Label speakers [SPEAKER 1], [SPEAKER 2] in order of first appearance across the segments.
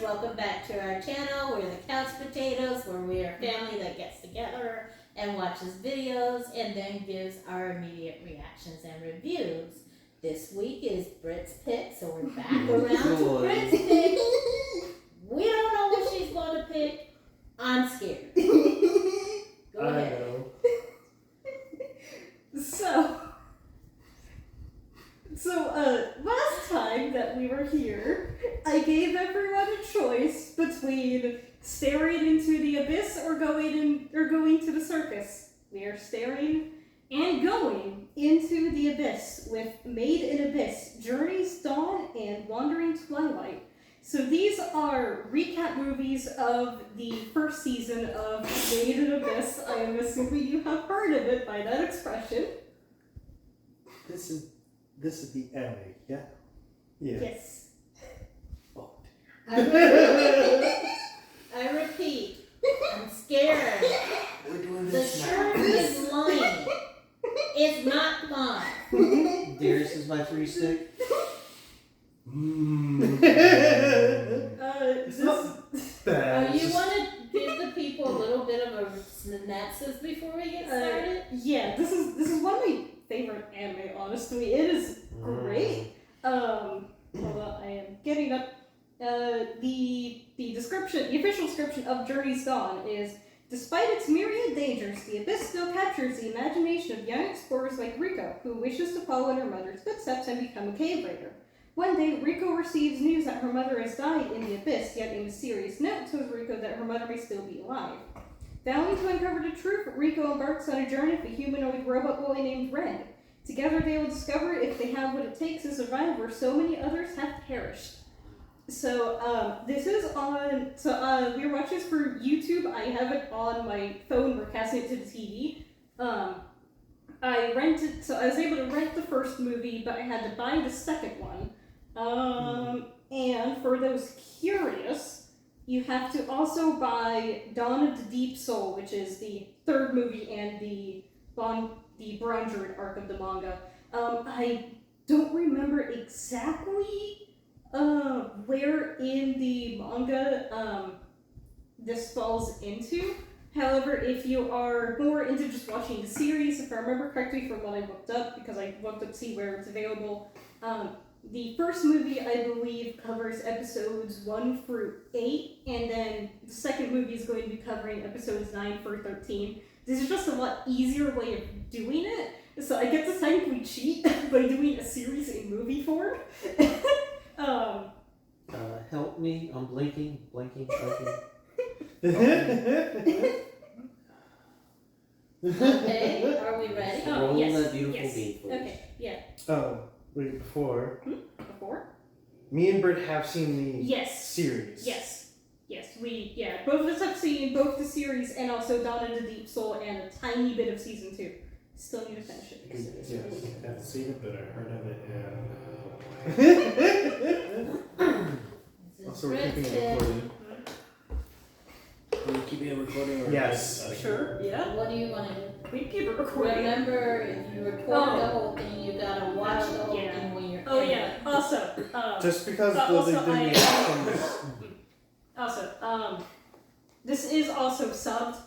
[SPEAKER 1] welcome back to our channel. We're the Couch Potatoes, where we are a family that gets together and watches videos and then gives our immediate reactions and reviews. This week is Britt's pick, so we're back around to Britt's pick. We don't know what she's going to pick. I'm scared. Go ahead.
[SPEAKER 2] So, last time that we were here, I gave everyone a choice between staring into the abyss or going to the circus. We are staring and going into the abyss with Made in Abyss, Journey's Dawn, and Wandering Twilight. So these are recap movies of the first season of Made in Abyss. I am assuming you have heard of it by that expression.
[SPEAKER 3] This is the anime, yeah? Yeah.
[SPEAKER 2] Yes.
[SPEAKER 3] Oh,
[SPEAKER 1] I repeat, I'm scared.
[SPEAKER 3] we're doing
[SPEAKER 1] The
[SPEAKER 3] this
[SPEAKER 1] shirt is lying. It's not mine.
[SPEAKER 4] Darius is my free stick.
[SPEAKER 1] You want to give the people a little bit of a synopsis before we get started?
[SPEAKER 2] Yeah, this is one of my favorite anime, honestly. It is great. Hold on, I am getting up. The description, the official description of Journey's Dawn is: despite its myriad dangers, the abyss still captures the imagination of young explorers like Riko, who wishes to follow in her mother's footsteps and become a cave raider. One day, Riko receives news that her mother has died in the abyss, yet a mysterious note tells Riko that her mother may still be alive. Vowing to uncover the truth, Riko embarks on a journey with a humanoid robot boy named Red. Together they will discover if they have what it takes to survive where so many others have perished. So, this is on, we're watching this for YouTube. I have it on my phone, we're casting it to the TV. I was able to rent the first movie, but I had to buy the second one. And for those curious, you have to also buy Dawn of the Deep Soul, which is the third movie and the Bronze Druid arc of the manga. I don't remember exactly where in the manga this falls into. However, if you are more into just watching the series, if I remember correctly from what I looked up, because I looked up to see where it's available, the first movie, I believe, covers episodes 1 through 8, and then the second movie is going to be covering episodes 9 through 13. This is just a lot easier way of doing it, so I get to technically cheat by doing a series in movie form.
[SPEAKER 4] Help me. I'm blinking.
[SPEAKER 1] Okay, are we ready?
[SPEAKER 4] Roll
[SPEAKER 2] Yes.
[SPEAKER 4] that beautiful
[SPEAKER 2] Yes.
[SPEAKER 4] beat, please.
[SPEAKER 2] Okay, yeah.
[SPEAKER 3] Wait, before.
[SPEAKER 2] Before?
[SPEAKER 3] Me and Britt have seen the
[SPEAKER 2] Yes.
[SPEAKER 3] series.
[SPEAKER 2] Yes. Both of us have seen both the series and also Dawn of the Deep Soul and a tiny bit of season 2. Still need to finish it.
[SPEAKER 3] Yes, I haven't seen it, but I heard of it, and... Also, we're keeping it recorded.
[SPEAKER 4] Are we keeping it recording? Or
[SPEAKER 3] Yes.
[SPEAKER 2] Sure, yeah.
[SPEAKER 1] What do you want to do?
[SPEAKER 2] We keep it recording.
[SPEAKER 1] Remember, if you record the whole thing, you gotta watch the whole thing when you're
[SPEAKER 2] Oh,
[SPEAKER 1] editing.
[SPEAKER 2] yeah. Also,
[SPEAKER 3] Just because
[SPEAKER 2] also,
[SPEAKER 3] they
[SPEAKER 2] this is also subbed.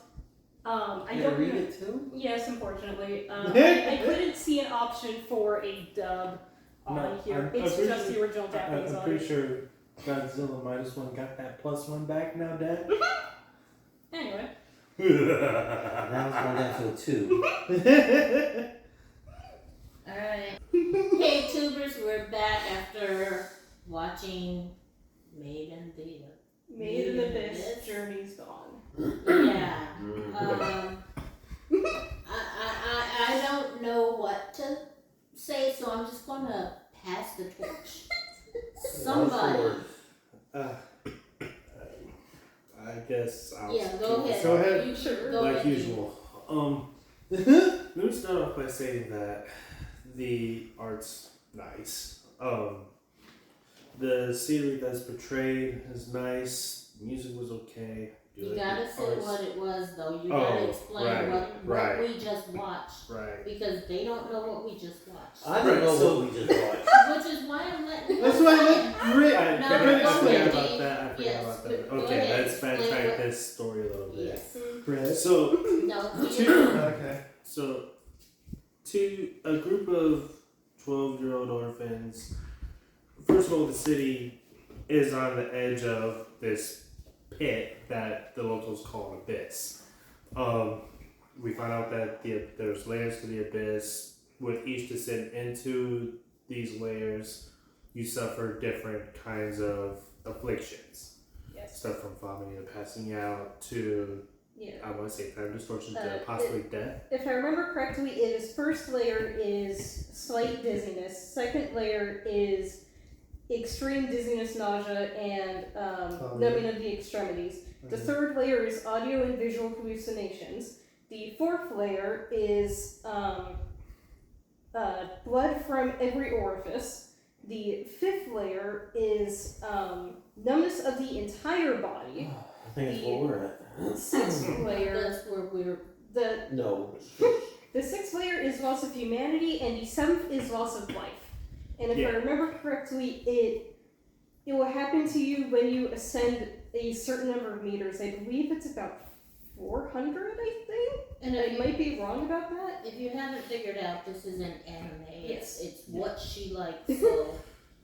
[SPEAKER 2] I
[SPEAKER 4] You
[SPEAKER 2] don't
[SPEAKER 4] gotta read it too?
[SPEAKER 2] Yes, unfortunately. I couldn't see an option for a dub on here. It's just the original Japanese
[SPEAKER 3] I'm pretty sure Godzilla minus one got that plus one back now, Dad.
[SPEAKER 2] Anyway.
[SPEAKER 4] Now it's going down to a 2.
[SPEAKER 1] Alright. Hey, tubers, we're back after watching Made in
[SPEAKER 2] Made in Abyss, Journey's Dawn.
[SPEAKER 1] Yeah. I don't know what to say, so I'm just gonna pass the torch. Somebody.
[SPEAKER 3] I guess I'll...
[SPEAKER 1] Yeah, go ahead.
[SPEAKER 3] Go ahead.
[SPEAKER 1] You sure? Go
[SPEAKER 3] Like
[SPEAKER 1] ahead.
[SPEAKER 3] usual. Let me start off by saying that the art's nice. The scenery that's portrayed is nice. Music was okay.
[SPEAKER 1] You gotta say what it was, though. You gotta explain what we just watched.
[SPEAKER 3] Right.
[SPEAKER 1] Because they don't know what we just watched.
[SPEAKER 4] I don't know what we just watched.
[SPEAKER 1] Which is why I'm letting you
[SPEAKER 3] That's why I let Britt.
[SPEAKER 1] No,
[SPEAKER 3] I
[SPEAKER 1] go
[SPEAKER 3] forgot
[SPEAKER 1] ahead,
[SPEAKER 3] about
[SPEAKER 1] Dave.
[SPEAKER 3] that. I forgot
[SPEAKER 1] Yes.
[SPEAKER 3] about Okay,
[SPEAKER 1] ahead,
[SPEAKER 3] let's
[SPEAKER 1] explain
[SPEAKER 3] backtrack
[SPEAKER 1] what-
[SPEAKER 3] this story a little bit.
[SPEAKER 1] Yes.
[SPEAKER 3] Britt. So,
[SPEAKER 1] No,
[SPEAKER 3] okay. So, to a group of 12-year-old orphans, first of all, the city is on the edge of this pit that the locals call an abyss. We find out that there's layers to the abyss. With each descent into these layers, you suffer different kinds of afflictions.
[SPEAKER 2] Yes.
[SPEAKER 3] Stuff from vomiting and passing out to,
[SPEAKER 2] Yeah.
[SPEAKER 3] I want to say, time distortion to possibly death.
[SPEAKER 2] If I remember correctly, it is first layer is slight dizziness. Second layer is extreme dizziness, nausea, and numbing of the extremities. The third layer is audio and visual hallucinations. The fourth layer is blood from every orifice. The fifth layer is numbness of the entire body.
[SPEAKER 4] I think it's where we're at.
[SPEAKER 2] Sixth layer,
[SPEAKER 1] That's where we're.
[SPEAKER 4] No.
[SPEAKER 2] the sixth layer is loss of humanity, and the seventh is loss of life. And if I remember correctly, it will happen to you when you ascend a certain number of meters. I believe it's about 400, I think.
[SPEAKER 1] And
[SPEAKER 2] I might be wrong about that.
[SPEAKER 1] if you haven't figured out, this is an anime.
[SPEAKER 2] Yes.
[SPEAKER 1] It's what she likes, so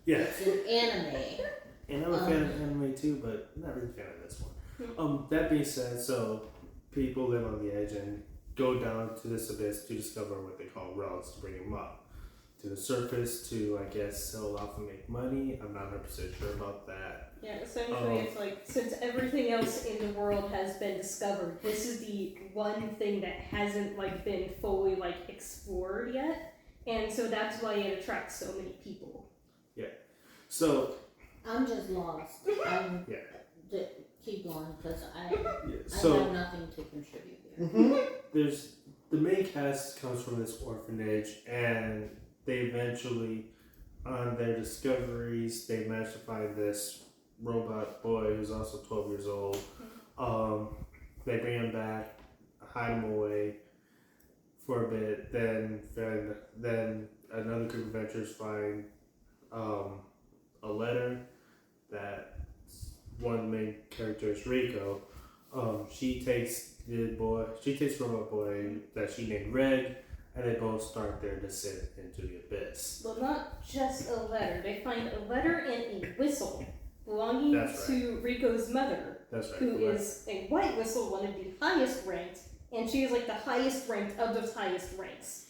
[SPEAKER 3] Yeah.
[SPEAKER 1] it's an anime.
[SPEAKER 3] And I'm a fan of anime too, but not really a fan of this one. That being said, so people live on the edge and go down to this abyss to discover what they call routes to bring them up to the surface to, I guess, sell off and make money. I'm not 100% sure about that.
[SPEAKER 2] Yeah, essentially it's like, since everything else in the world has been discovered, this is the one thing that hasn't like been fully like explored yet, and so that's why it attracts so many people.
[SPEAKER 3] So,
[SPEAKER 1] I'm just lost. Keep going, because I have nothing to contribute here.
[SPEAKER 3] there's the main cast comes from this orphanage, and they eventually, on their discoveries, they managed to find this robot boy who's also 12 years old. They bring him back, hide him away for a bit. Then another group of adventurers find a letter that one of the main characters, Rico. She takes robot boy that she named Red, and they both start their descent into the abyss.
[SPEAKER 2] Well, not just a letter. They find a letter and a whistle belonging to Rico's mother,
[SPEAKER 3] That's right.
[SPEAKER 2] who is a white whistle, one of the highest ranked, and she is like the highest ranked of those highest ranks.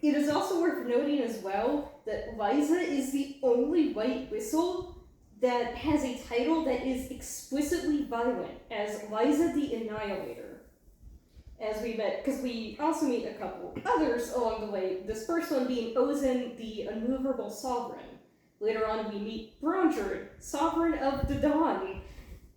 [SPEAKER 2] It is also worth noting as well that Liza is the only white whistle that has a title that is explicitly violent, as Liza the Annihilator. As we met, because we also meet a couple others along the way, this first one being Ozen the Unmovable Sovereign. Later on we meet Bronjerd, Sovereign of the Dawn.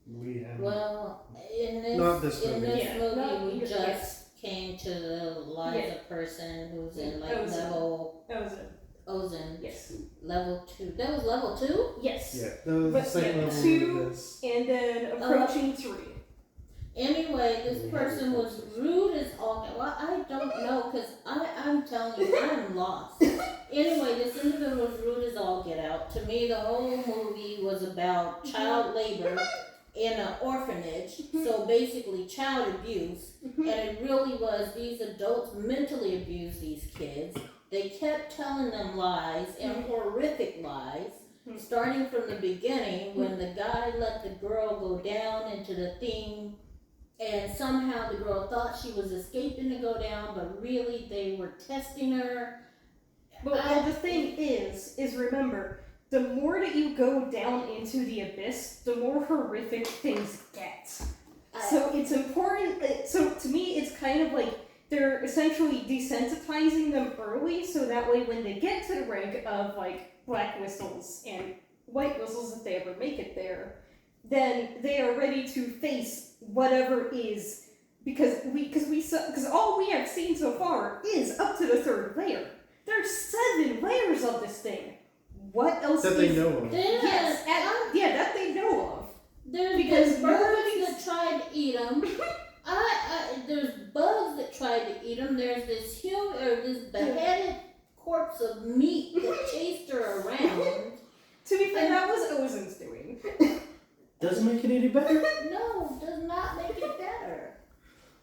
[SPEAKER 3] We have
[SPEAKER 1] Well, in this
[SPEAKER 3] Not this movie.
[SPEAKER 1] movie, we
[SPEAKER 2] Yes.
[SPEAKER 1] just came to the Liza person who's in like
[SPEAKER 2] Ozen.
[SPEAKER 1] level
[SPEAKER 2] Ozen.
[SPEAKER 1] Ozen,
[SPEAKER 2] Yes.
[SPEAKER 1] level 2. That was level 2?
[SPEAKER 2] Yes.
[SPEAKER 3] Yeah, that was the
[SPEAKER 2] But
[SPEAKER 3] second
[SPEAKER 2] yeah,
[SPEAKER 3] level
[SPEAKER 2] 2
[SPEAKER 3] of this.
[SPEAKER 2] and then approaching 3.
[SPEAKER 1] Anyway, this person was rude as all. Well, I don't know, because I'm telling you, I'm lost. Anyway, this individual was rude as all get out. To me, the whole movie was about child labor in an orphanage. So basically, child abuse. And it really was, these adults mentally abused these kids. They kept telling them lies, and horrific lies. Starting from the beginning, when the guy let the girl go down into the thing, and somehow the girl thought she was escaping to go down, but really they were testing her.
[SPEAKER 2] But well, the thing is remember, the more that you go down into the abyss, the more horrific things get. So it's important, so to me it's kind of like they're essentially desensitizing them early, so that way when they get to the rank of like black whistles and white whistles, if they ever make it there, then they are ready to face whatever is, because all we have seen so far is up to the 3rd layer. There's 7 layers of this thing. What else
[SPEAKER 3] That they know of.
[SPEAKER 2] Yes, that they know of.
[SPEAKER 1] There's
[SPEAKER 2] Because
[SPEAKER 1] birds that tried to eat them. There's bugs that tried to eat them. There's this this beheaded corpse of meat that chased her around.
[SPEAKER 2] To be fair, that was Ozen's doing.
[SPEAKER 3] Doesn't make it any better.
[SPEAKER 1] No, does not make it better.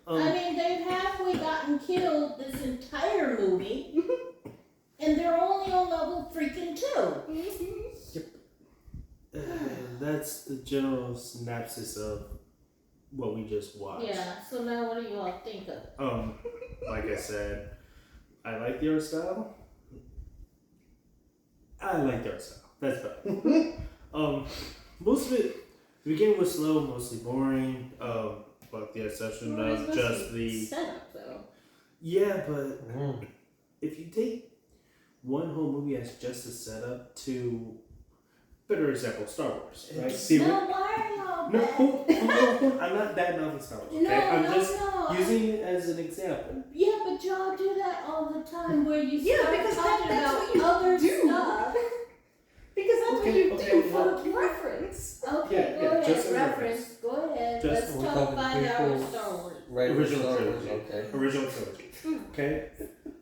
[SPEAKER 3] Um,
[SPEAKER 1] I mean, they've halfway gotten killed this entire movie, and they're only on level freaking 2.
[SPEAKER 3] That's the general synopsis of what we just watched.
[SPEAKER 1] Yeah, so now what do you all think of it?
[SPEAKER 3] Like I said, I like the art style. I like the art style. That's better. Most of it, the beginning was slow, mostly boring. But the exception of just the
[SPEAKER 2] setup, though.
[SPEAKER 3] Yeah, but if you take one whole movie as just a setup to better example, Star Wars, right? See,
[SPEAKER 1] No, why are y'all
[SPEAKER 3] no, I'm not that novice Star Wars. Okay?
[SPEAKER 1] No,
[SPEAKER 3] I'm
[SPEAKER 1] no,
[SPEAKER 3] just
[SPEAKER 1] no.
[SPEAKER 3] using it as an example.
[SPEAKER 1] Yeah, but y'all do that all the time where you
[SPEAKER 2] Yeah,
[SPEAKER 1] start
[SPEAKER 2] because
[SPEAKER 1] talking
[SPEAKER 2] that's
[SPEAKER 1] about
[SPEAKER 2] what you
[SPEAKER 1] other
[SPEAKER 2] do.
[SPEAKER 1] stuff.
[SPEAKER 2] Because that's what you
[SPEAKER 3] Okay,
[SPEAKER 2] do
[SPEAKER 3] well-
[SPEAKER 2] for reference.
[SPEAKER 1] Okay,
[SPEAKER 3] Yeah,
[SPEAKER 1] go ahead,
[SPEAKER 3] just a
[SPEAKER 1] reference. Go ahead.
[SPEAKER 3] Just-
[SPEAKER 1] Let's
[SPEAKER 4] we're
[SPEAKER 1] talk
[SPEAKER 4] talking
[SPEAKER 1] 5 hours
[SPEAKER 4] prequels.
[SPEAKER 1] Star Wars.
[SPEAKER 4] Right,
[SPEAKER 3] Original
[SPEAKER 4] Star Wars,
[SPEAKER 3] trilogy.
[SPEAKER 4] okay.
[SPEAKER 3] Original trilogy. Okay?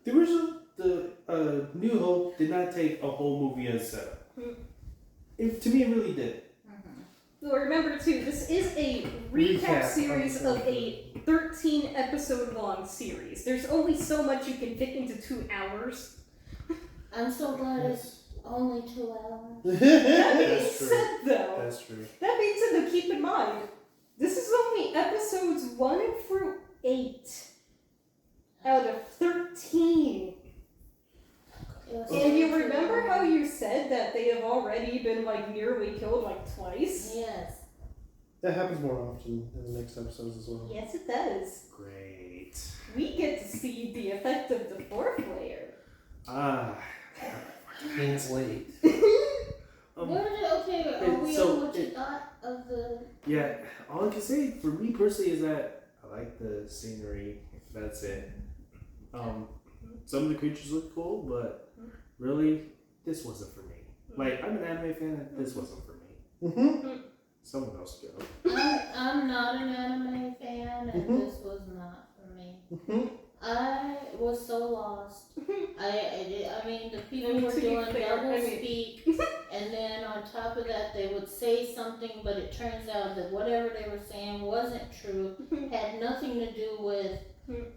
[SPEAKER 3] The New Hope did not take a whole movie as a setup. To me, it really did.
[SPEAKER 2] Well, remember too, this is a recap series of a 13 episode long series. There's only so much you can fit into 2 hours.
[SPEAKER 1] I'm so glad it's only 2 hours.
[SPEAKER 2] That being
[SPEAKER 3] That's true.
[SPEAKER 2] said, though,
[SPEAKER 3] That's true.
[SPEAKER 2] that being said, though, keep in mind, this is only episodes 1 through 8 out of 13. And you remember how you said that they have already been like nearly killed like twice?
[SPEAKER 1] Yes.
[SPEAKER 5] That happens more often in the next episodes as well.
[SPEAKER 2] Yes, it does.
[SPEAKER 3] Great.
[SPEAKER 2] We get to see the effect of the 4th layer.
[SPEAKER 4] Can't wait.
[SPEAKER 1] What did are we
[SPEAKER 3] so
[SPEAKER 1] on what you thought of the...
[SPEAKER 3] Yeah, all I can say for me personally is that I like the scenery. That's it. Some of the creatures look cool, but really, this wasn't for me. Like, I'm an anime fan, and this wasn't for me.
[SPEAKER 5] Mm-hmm.
[SPEAKER 3] Someone else go.
[SPEAKER 1] I'm not an anime fan, and this was not for me. I was so lost. I mean, the people were
[SPEAKER 2] To be
[SPEAKER 1] doing
[SPEAKER 2] fair,
[SPEAKER 1] double
[SPEAKER 2] I mean-
[SPEAKER 1] speak, and then on top of that, they would say something, but it turns out that whatever they were saying wasn't true, had nothing to do with.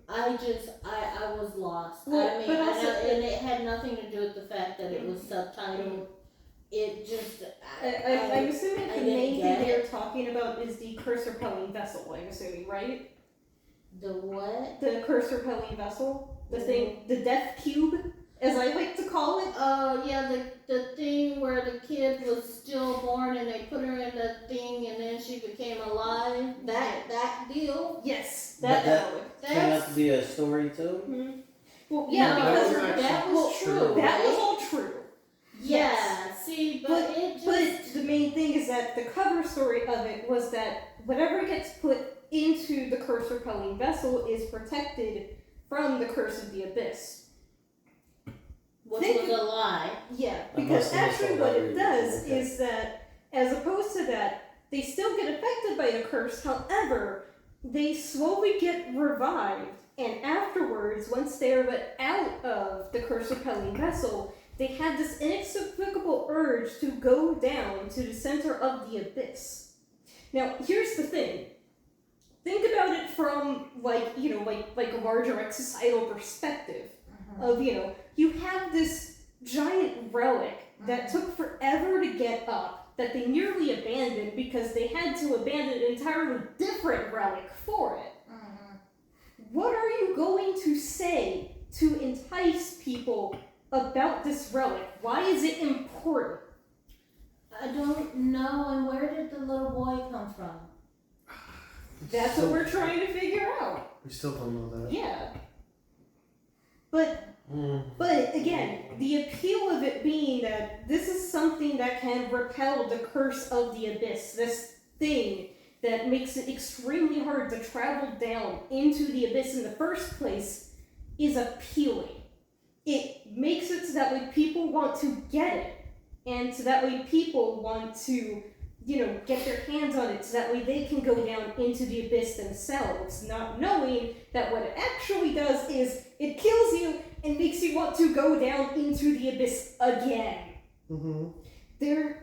[SPEAKER 1] I was lost.
[SPEAKER 2] Well,
[SPEAKER 1] I mean,
[SPEAKER 2] but also-
[SPEAKER 1] and it had nothing to do with the fact that it was subtitled. It just.
[SPEAKER 2] I'm assuming
[SPEAKER 1] I
[SPEAKER 2] the
[SPEAKER 1] didn't
[SPEAKER 2] main
[SPEAKER 1] get
[SPEAKER 2] thing they're
[SPEAKER 1] it.
[SPEAKER 2] talking about is the curse repelling vessel, I'm assuming, right?
[SPEAKER 1] The what?
[SPEAKER 2] The curse repelling vessel? The thing, the death cube, as I like to call it?
[SPEAKER 1] Oh, yeah, the thing where the kid was stillborn and they put her in the thing and then she became alive. That deal.
[SPEAKER 2] Yes,
[SPEAKER 4] But
[SPEAKER 2] that
[SPEAKER 4] that-
[SPEAKER 2] element.
[SPEAKER 4] Turned out to be a story too?
[SPEAKER 2] Well, yeah,
[SPEAKER 1] No,
[SPEAKER 2] because
[SPEAKER 1] that was true.
[SPEAKER 2] that was
[SPEAKER 1] right?
[SPEAKER 2] all true.
[SPEAKER 1] Yeah, see, but it just.
[SPEAKER 2] But the main thing is that the cover story of it was that whatever gets put into the curse repelling vessel is protected from the curse of the abyss.
[SPEAKER 1] which
[SPEAKER 2] think-
[SPEAKER 1] was a lie.
[SPEAKER 2] Yeah,
[SPEAKER 4] I
[SPEAKER 2] because
[SPEAKER 4] must have
[SPEAKER 2] actually
[SPEAKER 4] missed
[SPEAKER 2] what
[SPEAKER 4] all that
[SPEAKER 2] it
[SPEAKER 4] reading.
[SPEAKER 2] does
[SPEAKER 4] Okay.
[SPEAKER 2] is that, as opposed to that, they still get affected by the curse, however, they slowly get revived, and afterwards, once they're let out of the curse repelling vessel, they have this inexplicable urge to go down to the center of the abyss. Now, here's the thing. Think about it from, like a larger, like, societal perspective. Of, you have this giant relic that took forever to get up, that they nearly abandoned because they had to abandon an entirely different relic for it. What are you going to say to entice people about this relic? Why is it important?
[SPEAKER 1] I don't know, and where did the little boy come from?
[SPEAKER 2] That's what we're trying to figure out.
[SPEAKER 5] We still don't know that.
[SPEAKER 2] Yeah. But again, the appeal of it being that this is something that can repel the curse of the abyss, this thing that makes it extremely hard to travel down into the abyss in the first place, is appealing. It makes it so that way people want to get it, and so that way people want to, get their hands on it, so that way they can go down into the abyss themselves, not knowing that what it actually does is it kills you and makes you want to go down into the abyss again.
[SPEAKER 5] Mm-hmm.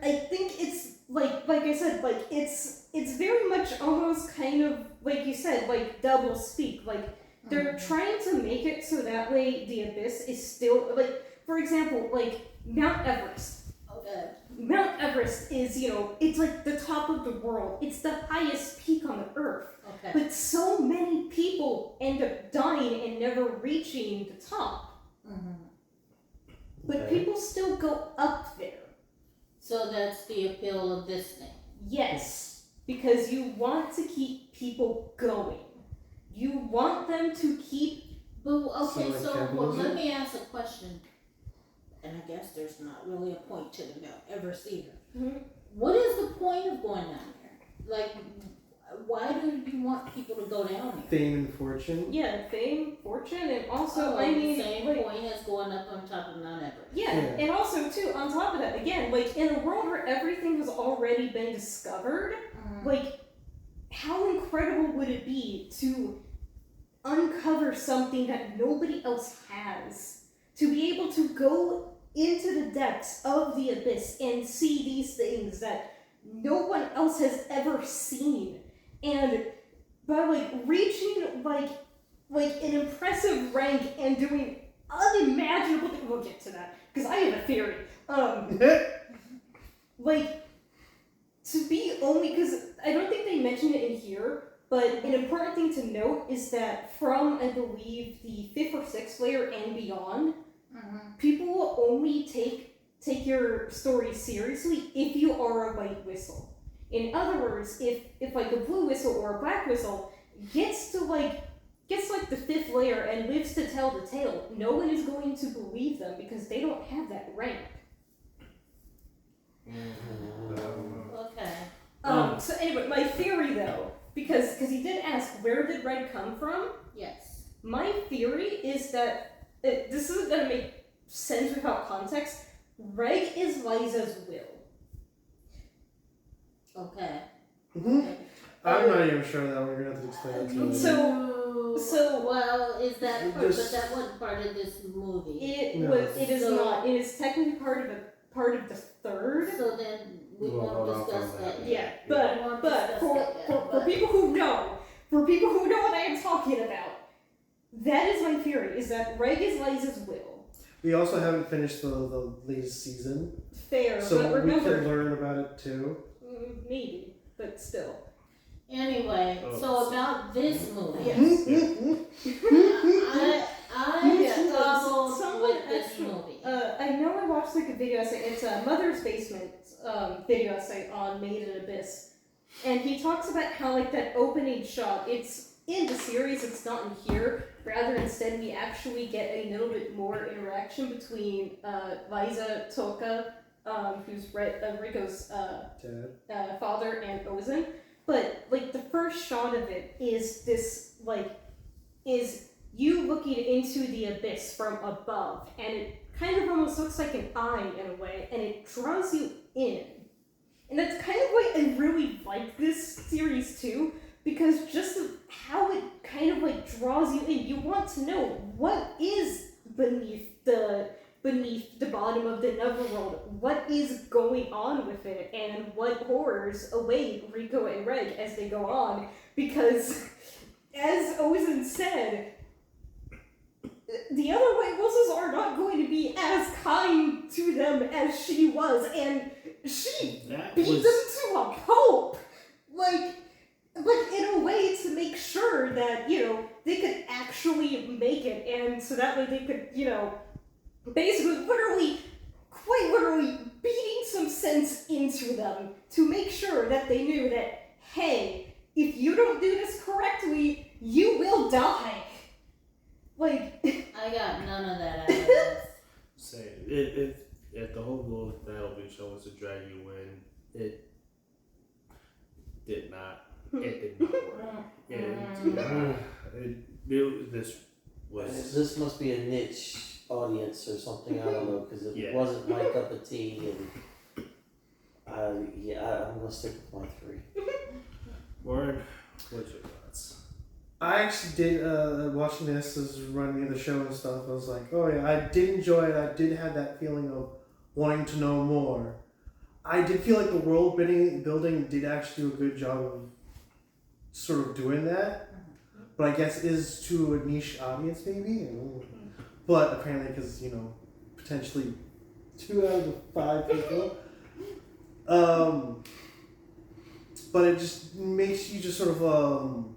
[SPEAKER 2] I think it's like I said, like it's very much almost kind of like you said, like double speak. Like they're trying to make it so that way the abyss is still like, for example, like Mount Everest.
[SPEAKER 1] Okay.
[SPEAKER 2] Mount Everest is, it's like the top of the world. It's the highest peak on the earth.
[SPEAKER 1] Okay.
[SPEAKER 2] But so many people end up dying and never reaching the top. But
[SPEAKER 4] Okay.
[SPEAKER 2] people still go up there.
[SPEAKER 1] So that's the appeal of this thing.
[SPEAKER 2] Yes, because you want to keep people going. You want them to keep.
[SPEAKER 1] But okay,
[SPEAKER 5] like
[SPEAKER 1] so
[SPEAKER 5] capitalism?
[SPEAKER 1] let me ask a question. And I guess there's not really a point to the Mount Everest either.
[SPEAKER 2] Mhm.
[SPEAKER 1] What is the point of going down there? Like, why do you want people to go down there?
[SPEAKER 5] Fame and fortune.
[SPEAKER 2] Yeah, fame, fortune, and also,
[SPEAKER 1] Oh,
[SPEAKER 2] I mean,
[SPEAKER 1] same
[SPEAKER 2] like,
[SPEAKER 1] point as going up on top of Mount Everest.
[SPEAKER 2] yeah,
[SPEAKER 5] Yeah.
[SPEAKER 2] and also, too, on top of that, again, like, in a world where everything has already been discovered, like, how incredible would it be to uncover something that nobody else has? To be able to go into the depths of the abyss and see these things that no one else has ever seen. And by, like, reaching, like an impressive rank and doing unimaginable things. We'll get to that, because I have a theory. Like, to be only, because I don't think they mentioned it in here, but an important thing to note is that from, I believe, the 5th or 6th layer and beyond, people will only take your story seriously if you are a white whistle. In other words, if like a blue whistle or a black whistle gets to the 5th layer and lives to tell the tale, no one is going to believe them because they don't have that rank.
[SPEAKER 1] Okay.
[SPEAKER 2] So anyway, my theory though, because he did ask where did Red come from.
[SPEAKER 1] Yes.
[SPEAKER 2] My theory is that this isn't gonna make sense without context. Reg is Liza's will.
[SPEAKER 1] Okay.
[SPEAKER 2] Okay.
[SPEAKER 5] I'm not even sure that one. You're gonna have to explain that to me.
[SPEAKER 2] So-
[SPEAKER 1] well, is that
[SPEAKER 5] It
[SPEAKER 1] part,
[SPEAKER 5] just-
[SPEAKER 1] but that wasn't part of this movie.
[SPEAKER 2] It is
[SPEAKER 1] So-
[SPEAKER 2] not. It is technically part of the third.
[SPEAKER 1] So then we
[SPEAKER 3] We'll hold
[SPEAKER 1] won't
[SPEAKER 3] off
[SPEAKER 1] discuss
[SPEAKER 3] on
[SPEAKER 1] that.
[SPEAKER 3] that.
[SPEAKER 1] yet.
[SPEAKER 2] Yeah,
[SPEAKER 1] We won't
[SPEAKER 2] but
[SPEAKER 1] discuss
[SPEAKER 2] for
[SPEAKER 1] that yet, but-
[SPEAKER 2] people who know what I am talking about, that is my theory. Is that Reg is Liza's will.
[SPEAKER 5] We also haven't finished the latest season,
[SPEAKER 2] Fair,
[SPEAKER 5] so
[SPEAKER 2] but
[SPEAKER 5] we
[SPEAKER 2] remember,
[SPEAKER 5] can learn about it too.
[SPEAKER 2] maybe, but still.
[SPEAKER 1] Anyway,
[SPEAKER 3] Oh.
[SPEAKER 1] so about this movie,
[SPEAKER 2] Yes.
[SPEAKER 1] I struggled
[SPEAKER 2] Someone
[SPEAKER 1] with this
[SPEAKER 2] actually-
[SPEAKER 1] movie.
[SPEAKER 2] I know I watched like a video essay. It's a Mother's Basement video essay on Made in Abyss, and he talks about how like that opening shot. It's in the series. It's not in here. Rather, instead, we actually get a little bit more interaction between Liza Toka, who's Rico's
[SPEAKER 5] Dad.
[SPEAKER 2] father, and Ozen. But like the first shot of it is this is you looking into the abyss from above, and it kind of almost looks like an eye in a way, and it draws you in. And that's kind of why I really like this series too, because just of how it kind of like draws you in. You want to know what is beneath the bottom of the netherworld, what is going on with it, and what horrors await Rico and Reg as they go on, because as Ozen said, the other white wolves are not going to be as kind to them as she was, and she
[SPEAKER 3] That
[SPEAKER 2] beat
[SPEAKER 3] was
[SPEAKER 2] them to a pulp, but in a way to make sure that, they could actually make it, and so that way they could, basically quite literally beating some sense into them to make sure that they knew that, hey, if you don't do this correctly, you will die.
[SPEAKER 1] I got none of that out of this.
[SPEAKER 3] say it. If the whole goal of Battle Beach show was to drag you in, it did not. It did not work.
[SPEAKER 4] This must be a niche audience or something. I don't know, because it
[SPEAKER 3] Yeah.
[SPEAKER 4] wasn't my cup of tea, and I'm gonna stick with my 3.
[SPEAKER 3] Warren, what's your thoughts?
[SPEAKER 5] I actually did, watching this as running the show and stuff, I was like, oh yeah, I did enjoy it. I did have that feeling of wanting to know more. I did feel like the world building did actually do a good job of sort of doing that, but I guess is to a niche audience maybe. I don't know. But apparently, because potentially 2 out of the 5 people. But it just makes you just sort of want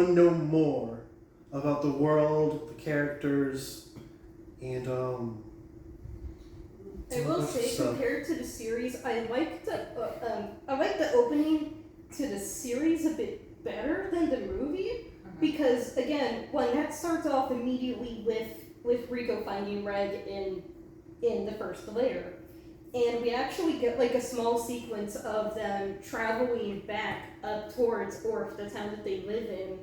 [SPEAKER 5] to know more about the world, the characters, and
[SPEAKER 2] I will say, compared to the series, I like the opening to the series a bit better than the movie because again, that starts off immediately with Rico finding Reg in the first layer, and we actually get like a small sequence of them traveling back up towards Orf, the town that they live in,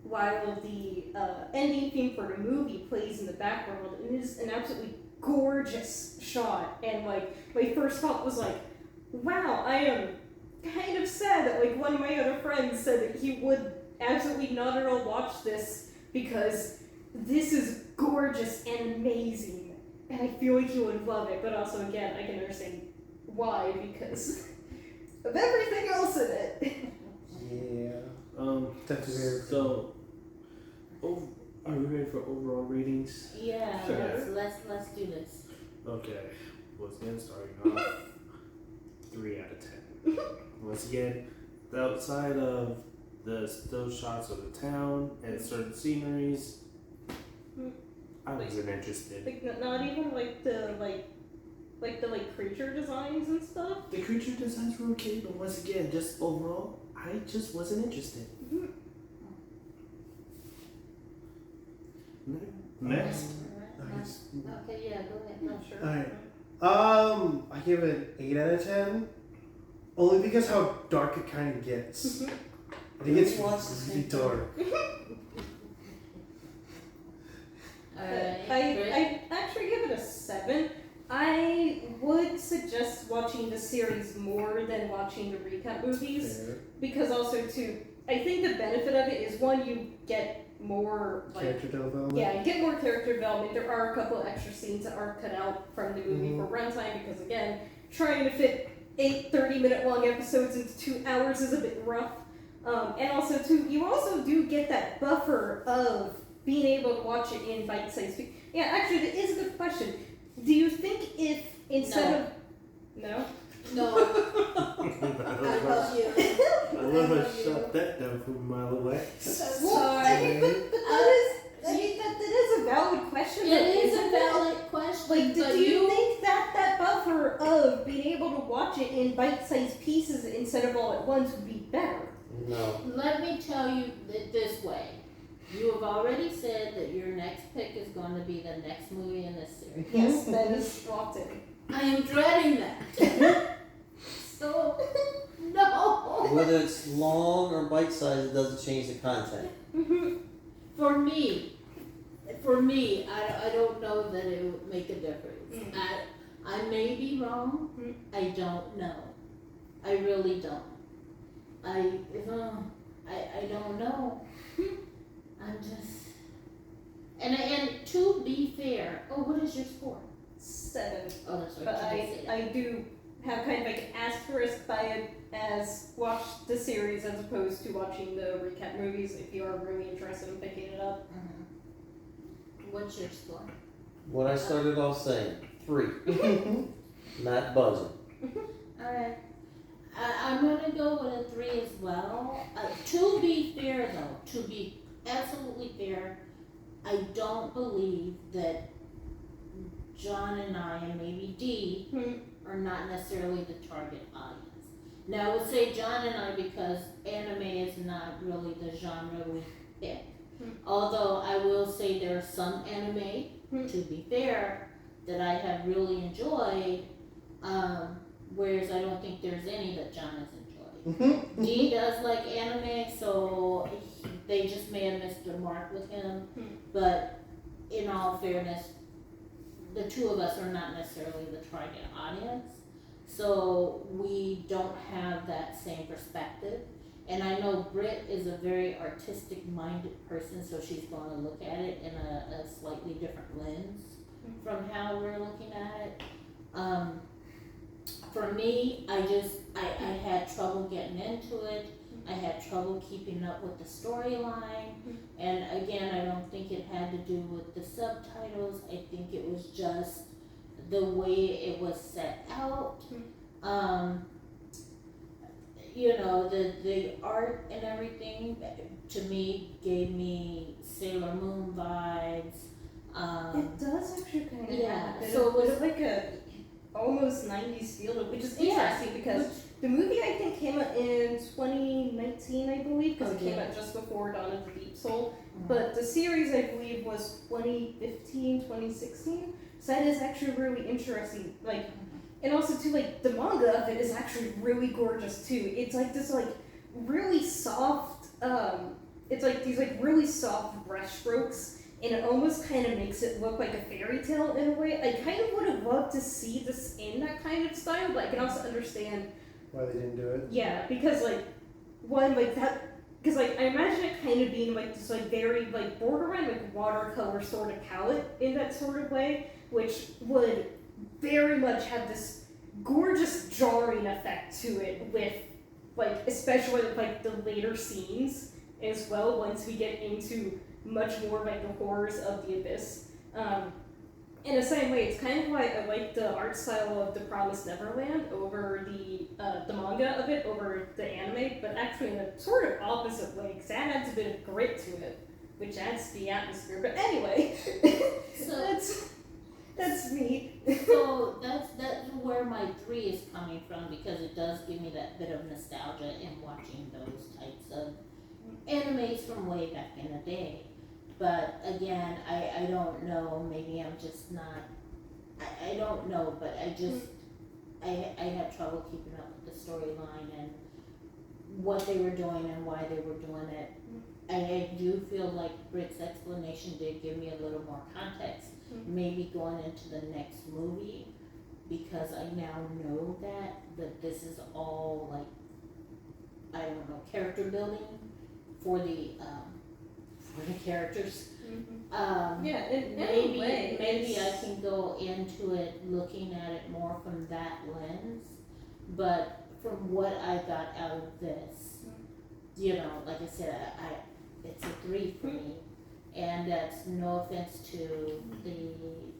[SPEAKER 2] while the ending theme for the movie plays in the background. It is an absolutely gorgeous shot, and like my first thought was like, wow, I am kind of sad that like one of my other friends said that he would absolutely not at all watch this because this is gorgeous and amazing, and I feel like he would love it. But also again, I can understand why, because of everything else in it.
[SPEAKER 5] yeah, that's very
[SPEAKER 3] So, are we ready for overall ratings?
[SPEAKER 1] Yeah,
[SPEAKER 2] Sure.
[SPEAKER 1] let's do this.
[SPEAKER 3] Okay, once again, starting off 3 out of 10. Once again, outside of the still shots of the town and certain sceneries, I wasn't interested.
[SPEAKER 2] Like not even like the creature designs and stuff.
[SPEAKER 3] The creature designs were okay, but once again, just overall, I just wasn't interested. Next.
[SPEAKER 1] Okay, yeah, go ahead.
[SPEAKER 2] I'm sure.
[SPEAKER 5] Alright. I give it 8 out of 10. Only because how dark it kind of gets. I think it's really dark.
[SPEAKER 1] Alright.
[SPEAKER 2] I actually give it a 7. I would suggest watching the series more than watching the recap movies,
[SPEAKER 5] Fair.
[SPEAKER 2] because also too, I think the benefit of it is one, you get more like
[SPEAKER 5] Character development.
[SPEAKER 2] yeah, you get more character development. There are a couple extra scenes that are cut out from the movie for runtime because again, trying to fit 8 30-minute long episodes into 2 hours is a bit rough. And also too, you also do get that buffer of being able to watch it in bite-sized pieces. Yeah, actually, that is a good question. Do you think if instead of no?
[SPEAKER 1] No. I love you.
[SPEAKER 3] I love how I shot that down from a mile away.
[SPEAKER 2] Well, I mean, but that is a valid question.
[SPEAKER 1] It is a valid question.
[SPEAKER 2] Like,
[SPEAKER 1] but
[SPEAKER 2] do you think that buffer of being able to watch it in bite-sized pieces instead of all at once would be better?
[SPEAKER 4] No.
[SPEAKER 1] Let me tell you this way. You have already said that your next pick is going to be the next movie in this series.
[SPEAKER 2] Yes, that is locked in.
[SPEAKER 1] I am dreading that. So, no.
[SPEAKER 4] Whether it's long or bite-sized, it doesn't change the content.
[SPEAKER 1] For me, I don't know that it would make a difference. I may be wrong. I don't know. I really don't. I don't know. I'm just and to be fair. Oh, what is your score?
[SPEAKER 2] 7.
[SPEAKER 1] Oh, that's right.
[SPEAKER 2] But
[SPEAKER 1] you did say that.
[SPEAKER 2] I do have kind of like an asterisk by it as watch the series as opposed to watching the recap movies if you are really interested in picking it up.
[SPEAKER 1] What's your score?
[SPEAKER 4] What I started off saying, 3. Not buzzing.
[SPEAKER 1] All right. I'm gonna go with a 3 as well. To be fair, though, to be absolutely fair, I don't believe that John and I, and maybe Dee, are not necessarily the target audience. Now, I would say John and I because anime is not really the genre we pick. Although I will say there are some anime, to be fair, that I have really enjoyed, whereas I don't think there's any that John has enjoyed. Dee does like anime, so they just may have missed the mark with him. But in all fairness, the two of us are not necessarily the target audience, so we don't have that same perspective. And I know Britt is a very artistic-minded person, so she's going to look at it in a slightly different lens from how we're looking at it. For me, I had trouble getting into it. I had trouble keeping up with the storyline. And again, I don't think it had to do with the subtitles. I think it was just the way it was set out. You know, the art and everything to me gave me Sailor Moon vibes.
[SPEAKER 2] It does actually kind of
[SPEAKER 1] Yeah,
[SPEAKER 2] have a bit
[SPEAKER 1] so
[SPEAKER 2] of,
[SPEAKER 1] it was-
[SPEAKER 2] bit of like a almost 90s feel to it, which is
[SPEAKER 1] Yeah,
[SPEAKER 2] interesting because the movie I think came out in 2019, I believe, because
[SPEAKER 1] Oh,
[SPEAKER 2] it came
[SPEAKER 1] yeah.
[SPEAKER 2] out just before Dawn of the Deep Soul.
[SPEAKER 1] Mhm.
[SPEAKER 2] But the series, I believe, was 2015, 2016. So that is actually really interesting. Like, and also too, like the manga of it is actually really gorgeous too. It's like this like really soft. It's like these like really soft brush strokes, and it almost kind of makes it look like a fairy tale in a way. I kind of would have loved to see this in that kind of style, but I can also understand.
[SPEAKER 5] Why they didn't do it?
[SPEAKER 2] Yeah, because like one like that. Because like I imagine it kind of being like this like very like borderline like watercolor sort of palette in that sort of way, which would very much have this gorgeous jarring effect to it with like especially like the later scenes as well once we get into much more like the horrors of the abyss. In the same way, it's kind of why I like the art style of The Promised Neverland over the manga of it over the anime, but actually in a sort of opposite way, because that adds a bit of grit to it, which adds to the atmosphere. But anyway,
[SPEAKER 1] So
[SPEAKER 2] that's me.
[SPEAKER 1] So that's where my 3 is coming from, because it does give me that bit of nostalgia in watching those types of animes from way back in the day. But again, I don't know, maybe I'm just not, I don't know, but I had trouble keeping up with the storyline and what they were doing and why they were doing it. I do feel like Britt's explanation did give me a little more context, maybe going into the next movie, because I now know that this is all like, I don't know, character building for the characters.
[SPEAKER 2] Yeah, in
[SPEAKER 1] Maybe
[SPEAKER 2] a way,
[SPEAKER 1] maybe I
[SPEAKER 2] it's-
[SPEAKER 1] can go into it looking at it more from that lens, but from what I got out of this, you know, like I said, it's a 3 for me, and that's no offense to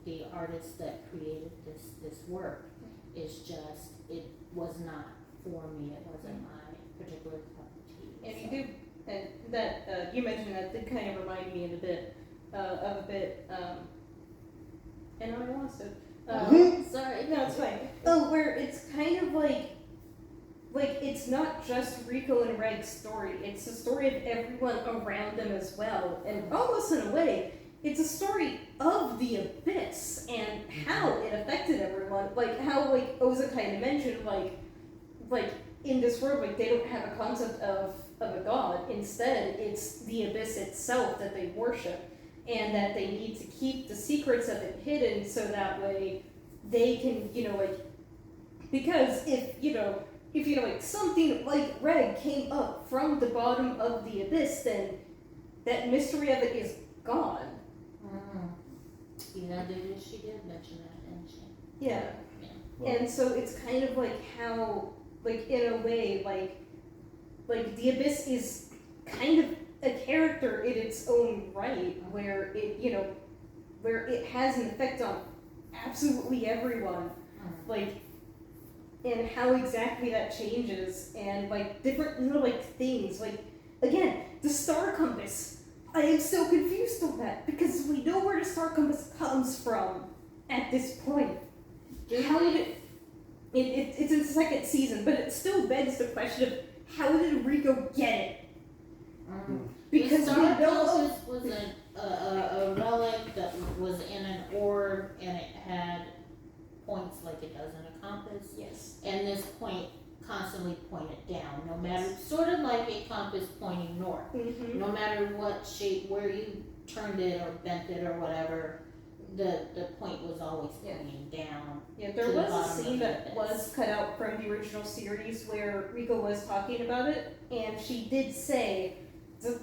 [SPEAKER 1] the artist that created this work. It's just it was not for me. It wasn't my particular cup of tea.
[SPEAKER 2] And you do, and that you mentioned that did kind of remind me of a bit, and I lost it.
[SPEAKER 1] Sorry.
[SPEAKER 2] No, it's fine. Oh, where it's kind of like it's not just Rico and Reg's story. It's the story of everyone around them as well, and almost in a way, it's a story of the abyss and how it affected everyone. Like how like Oza kind of mentioned, like in this world, like they don't have a concept of a god. Instead, it's the abyss itself that they worship, and that they need to keep the secrets of it hidden so that way they can, because if like something like Reg came up from the bottom of the abyss, then that mystery of it is gone.
[SPEAKER 1] Yeah, she did mention that, didn't she?
[SPEAKER 2] Yeah. And so it's kind of like how, like in a way, like the abyss is kind of a character in its own right, where where it has an effect on absolutely everyone, like, and how exactly that changes, and like different little like things, like again the star compass. I am so confused on that because we know where the star compass comes from at this point. How did it's in the second season, but it still begs the question of how did Rico get it? Because
[SPEAKER 1] the
[SPEAKER 2] we
[SPEAKER 1] star
[SPEAKER 2] know
[SPEAKER 1] compass was a relic that was in an orb, and it had points like it does in a compass.
[SPEAKER 2] yes.
[SPEAKER 1] And this point constantly pointed down, no matter, sort of like a compass pointing north.
[SPEAKER 2] Mm-hmm.
[SPEAKER 1] No matter what shape, where you turned it or bent it or whatever, the point was always pointing down.
[SPEAKER 2] Yeah, there
[SPEAKER 1] To the
[SPEAKER 2] was
[SPEAKER 1] bottom
[SPEAKER 2] a
[SPEAKER 1] of
[SPEAKER 2] scene
[SPEAKER 1] the
[SPEAKER 2] that
[SPEAKER 1] abyss.
[SPEAKER 2] was cut out from the original series where Rico was talking about it, and she did say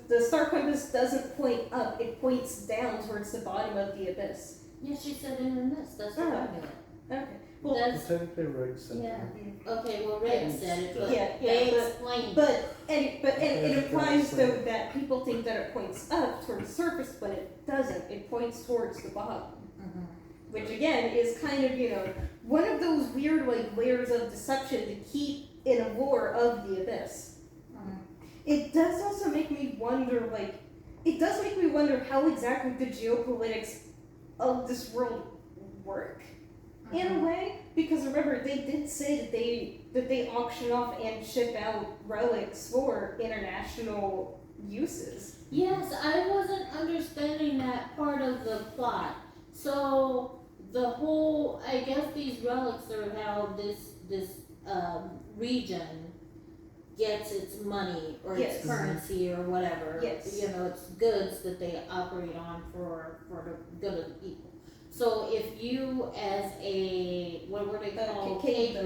[SPEAKER 2] the star compass doesn't point up, it points down towards the bottom of the abyss.
[SPEAKER 1] Yeah, she said in the mist, that's what I knew.
[SPEAKER 2] Okay. Well,
[SPEAKER 1] That's,
[SPEAKER 5] Technically, Rick said
[SPEAKER 1] yeah.
[SPEAKER 5] that.
[SPEAKER 1] Okay, well, Red said it, but
[SPEAKER 2] Yeah,
[SPEAKER 1] they
[SPEAKER 2] but-
[SPEAKER 1] explained.
[SPEAKER 2] But it
[SPEAKER 5] Yeah,
[SPEAKER 2] implies
[SPEAKER 5] that's
[SPEAKER 2] though
[SPEAKER 5] right.
[SPEAKER 2] that people think that it points up towards the surface, but it doesn't. It points towards the bottom,
[SPEAKER 1] Mhm.
[SPEAKER 2] which again is kind of one of those weird like layers of deception to keep in a lore of the abyss.
[SPEAKER 1] Mhm.
[SPEAKER 2] It does also make me wonder, how exactly the geopolitics of this world work in a way. Because remember, they did say that they auction off and ship out relics for international uses.
[SPEAKER 1] Yes, I wasn't understanding that part of the plot. So the whole, I guess these relics are how this region gets its money or
[SPEAKER 2] Yes.
[SPEAKER 1] its currency or whatever.
[SPEAKER 2] Yes.
[SPEAKER 1] You know, it's goods that they operate on for the good of the people. So if you as a, what were they called?
[SPEAKER 2] Cave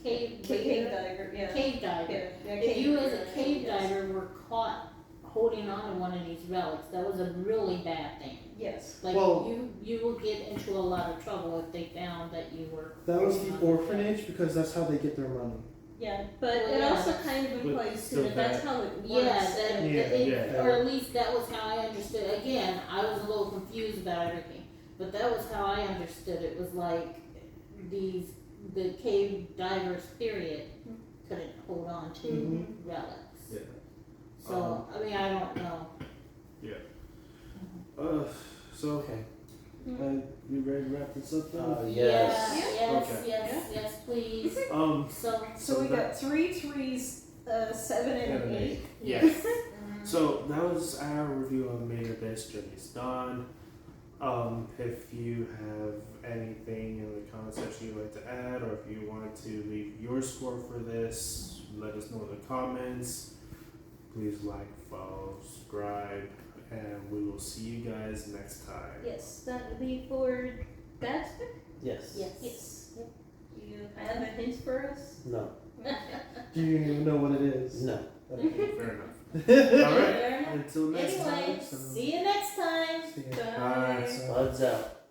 [SPEAKER 1] Cave
[SPEAKER 2] diver, yeah.
[SPEAKER 1] Cave diver.
[SPEAKER 2] Yeah,
[SPEAKER 1] If you as a
[SPEAKER 2] diver,
[SPEAKER 1] cave
[SPEAKER 2] yes.
[SPEAKER 1] diver were caught holding on to one of these relics, that was a really bad thing.
[SPEAKER 2] Yes.
[SPEAKER 1] Like
[SPEAKER 5] Well-
[SPEAKER 1] you will get into a lot of trouble if they found that you were.
[SPEAKER 5] That was
[SPEAKER 1] holding
[SPEAKER 5] the
[SPEAKER 1] on to
[SPEAKER 5] orphanage because that's how they get their money.
[SPEAKER 2] Yeah, but
[SPEAKER 1] Well,
[SPEAKER 2] it
[SPEAKER 1] yeah.
[SPEAKER 2] also kind of
[SPEAKER 3] But
[SPEAKER 2] implies too
[SPEAKER 3] still
[SPEAKER 2] that that's
[SPEAKER 3] that-
[SPEAKER 2] how it works.
[SPEAKER 1] Yeah, that,
[SPEAKER 5] Yeah.
[SPEAKER 1] or at least that was how I understood. Again, I was a little confused about everything, but that was how I understood it. Was like the cave divers period couldn't hold on to
[SPEAKER 5] Mhm.
[SPEAKER 1] relics.
[SPEAKER 3] Yeah.
[SPEAKER 1] So I mean, I don't know.
[SPEAKER 3] So
[SPEAKER 4] Okay.
[SPEAKER 3] you ready to wrap this up then?
[SPEAKER 4] Yes.
[SPEAKER 1] Yes,
[SPEAKER 3] Okay.
[SPEAKER 1] yes, please. So.
[SPEAKER 2] So we got 3 3s, 7 and an 8.
[SPEAKER 3] Yes.
[SPEAKER 1] Mhm.
[SPEAKER 3] So that was our review on Made Abyss Journey's Dawn. If you have anything in the comment section you'd like to add, or if you want to leave your score for this, let us know in the comments. Please like, follow, subscribe, and we will see you guys next time.
[SPEAKER 2] Yes, that would be for Baxter?
[SPEAKER 4] Yes.
[SPEAKER 1] Yes.
[SPEAKER 2] Yes. You have a hint for us?
[SPEAKER 4] No.
[SPEAKER 5] Do you even know what it is?
[SPEAKER 4] No.
[SPEAKER 3] Okay, fair enough.
[SPEAKER 1] Fair
[SPEAKER 3] Alright,
[SPEAKER 1] enough.
[SPEAKER 3] until next
[SPEAKER 1] Anyway,
[SPEAKER 3] time. so-
[SPEAKER 1] see you next time.
[SPEAKER 5] See ya.
[SPEAKER 3] Bye.
[SPEAKER 4] Buds out.